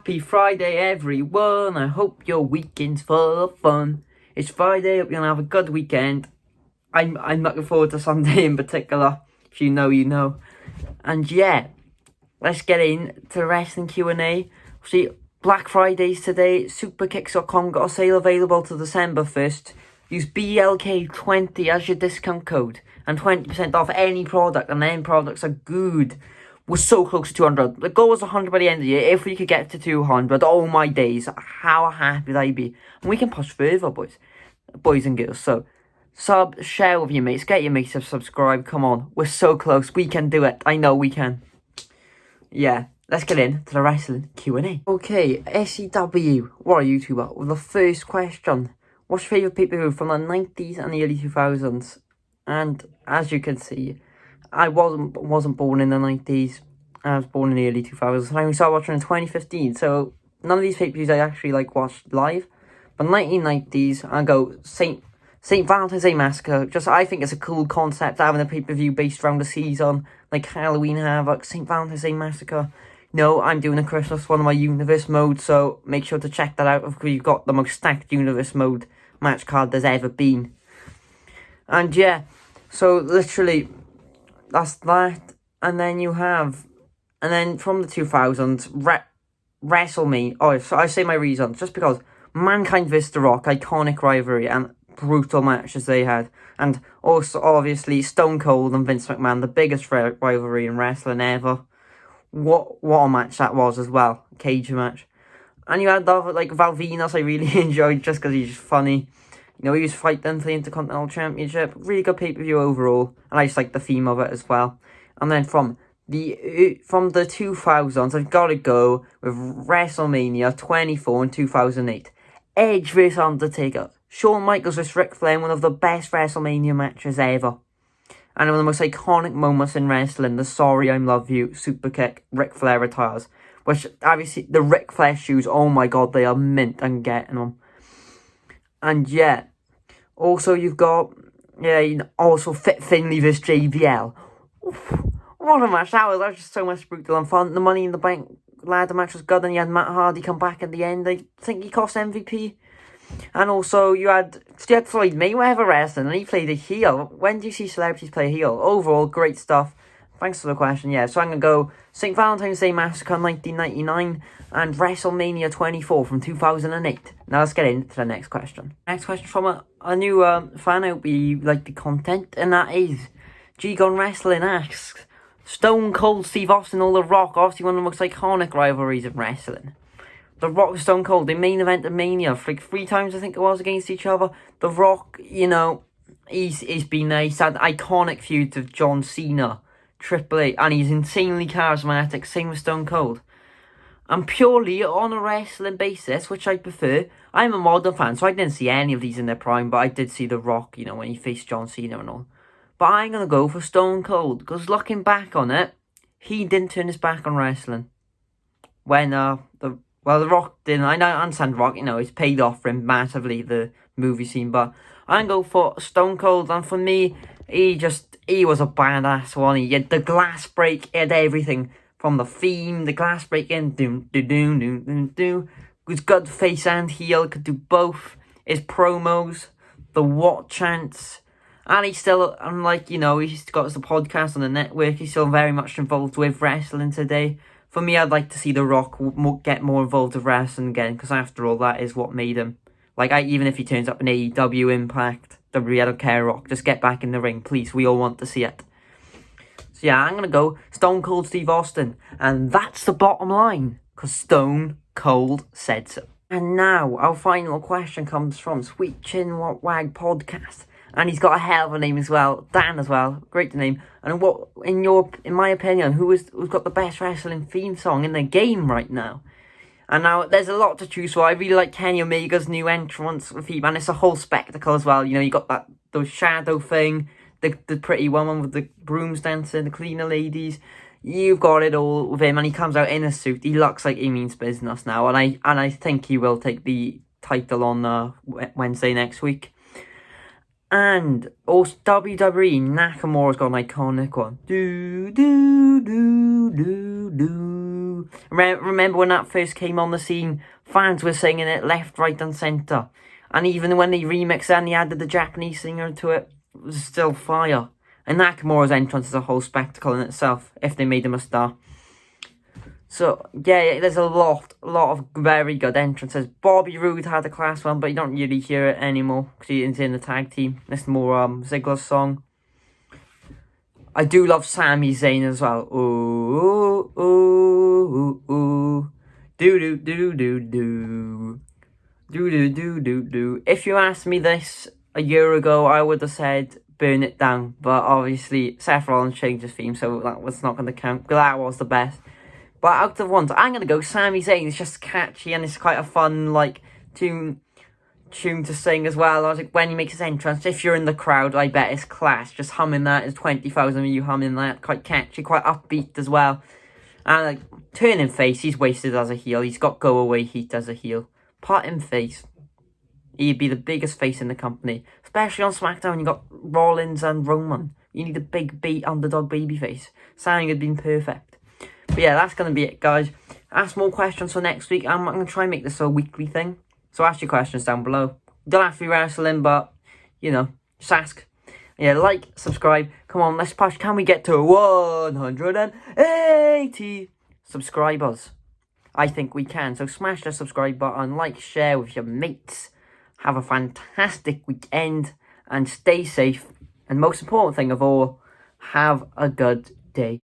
Happy Friday, everyone. I hope your weekend's full of fun. It's Friday. Hope you're gonna have a good weekend. I'm looking forward to Sunday in particular. If you know, you know. And yeah, let's get into the wrestling Q&A. See, Black Friday's today. Superkicks.com got a sale available till December 1st. Use BLK20 as your discount code and 20% off any product, and then products are good. We're so close to 200. The goal was 100 by the end of the year. If we could get to 200, oh my days, how happy would I be? And we can push further, boys and girls. So, share with your mates, get your mates to subscribe. Come on, we're so close. We can do it. I know we can. Yeah, let's get into the wrestling Q&A. Okay, SCW, what a YouTuber. With the first question, what's your favourite pay-per-view from the 90s and the early 2000s? And as you can see, I wasn't born in the 90s. I was born in the early 2000s. And I started watching in 2015. So none of these pay-per-views I actually watched live. But 1990s, I go St. Valentine's Day Massacre. I think it's a cool concept having a pay-per-view based around the season, like Halloween Havoc, St. Valentine's Day Massacre. No, I'm doing a Christmas one of my universe mode, so make sure to check that out because we've got the most stacked universe mode match card there's ever been. And yeah, so literally, that's that. And then you have, and then from the 2000s, WrestleMania. Oh, so I say my reasons, just because Mankind vs. The Rock, iconic rivalry and brutal matches they had. And also, obviously, Stone Cold and Vince McMahon, the biggest rivalry in wrestling ever. What a match that was as well. Cage match. And you had other, Val Venis, I really enjoyed just because he's funny. You know, he was fighting for the Intercontinental Championship. Really good pay-per-view overall. And I just like the theme of it as well. And then from the 2000s, I've got to go with WrestleMania 24 in 2008. Edge vs Undertaker. Shawn Michaels vs Ric Flair, one of the best WrestleMania matches ever. And one of the most iconic moments in wrestling, the Sorry I Love You super kick, Ric Flair retires. Which, obviously, the Ric Flair shoes, oh my god, they are mint and getting them. And yeah, also you've got, also Fit Finlay vs JBL. Oof, what a match that was just so much brutal and fun. The Money in the Bank ladder match was good, and you had Matt Hardy come back at the end. I think he cost MVP. And also you had Floyd Mayweather wrestling, and he played a heel. When do you see celebrities play a heel? Overall, great stuff. Thanks for the question. Yeah, so I'm going to go St. Valentine's Day Massacre 1999 and WrestleMania 24 from 2008. Now let's get into the next question. Next question from a new fan. I hope you like the content. And that is G-Gon Wrestling asks, Stone Cold Steve Austin or The Rock? Obviously one of the most iconic rivalries in wrestling. The Rock and Stone Cold, the main event of Mania, for 3 times I think it was against each other. The Rock, he's had iconic feuds with John Cena, Triple H, and he's insanely charismatic, same with Stone Cold. And purely on a wrestling basis, which I prefer, I'm a modern fan, so I didn't see any of these in their prime, but I did see The Rock, when he faced John Cena and all. But I'm going to go for Stone Cold, because looking back on it, he didn't turn his back on wrestling. When, The Rock didn't. I understand The Rock, it's paid off for him massively, the movie scene, but I'm going to go for Stone Cold, and for me, he was a badass one. He had the glass break, he had everything from the theme, the glass break in, was good face and heel, could do both. His promos, the what chants, and he's still, he's got the podcast on the network, he's still very much involved with wrestling today. For me, I'd like to see The Rock get more involved with wrestling again, because after all, that is what made him. Even if he turns up in AEW, Impact, WWE, I don't care, Rock. Just get back in the ring, please. We all want to see it. So yeah, I'm going to go Stone Cold Steve Austin. And that's the bottom line, because Stone Cold said so. And now, our final question comes from Sweet Chin Wag Podcast. And he's got a hell of a name as well. Dan as well. Great name. And what, in my opinion, who's got the best wrestling theme song in the game right now? And now, there's a lot to choose for. I really like Kenny Omega's new entrance with theme. And it's a whole spectacle as well. You got the shadow thing. The pretty woman with the brooms dancing. The cleaner ladies. You've got it all with him. And he comes out in a suit. He looks like he means business now. And I think he will take the title on Wednesday next week. And also WWE, Nakamura's got an iconic one. Do do do do do ooh. Remember when that first came on the scene? Fans were singing it left, right and centre. And even when they remixed it and they added the Japanese singer to it, it was still fire. And Nakamura's entrance is a whole spectacle in itself, if they made him a star. So, yeah, there's a lot of very good entrances. Bobby Roode had a class one, but you don't really hear it anymore, because he's in the tag team. It's more Ziggler's song. I do love Sami Zayn as well. Ooh, ooh, ooh, ooh. Do-do-do-do-do. Do-do-do-do-do. If you asked me this a year ago, I would have said Burn It Down. But obviously, Seth Rollins changed his theme, so that was not going to count. That was the best. But out of ones, I'm going to go Sami Zayn. It's just catchy and it's quite a fun, like, tune to sing as well. I was like, when he makes his entrance, if you're in the crowd, I bet it's class. Just humming that, there's 20,000 of you humming that. Quite catchy, quite upbeat as well. And, like, turning face, he's wasted as a heel. He's got go-away heat as a heel. Put him face. He'd be the biggest face in the company. Especially on SmackDown, you got Rollins and Roman. You need a big underdog babyface. Sami had been perfect. But yeah, that's going to be it, guys. Ask more questions for next week. I'm going to try and make this a weekly thing. So ask your questions down below. Don't have to be wrestling, but, you know, just ask. Yeah, like, subscribe. Come on, let's push. Can we get to 180 subscribers? I think we can. So smash the subscribe button, like, share with your mates. Have a fantastic weekend and stay safe. And most important thing of all, have a good day.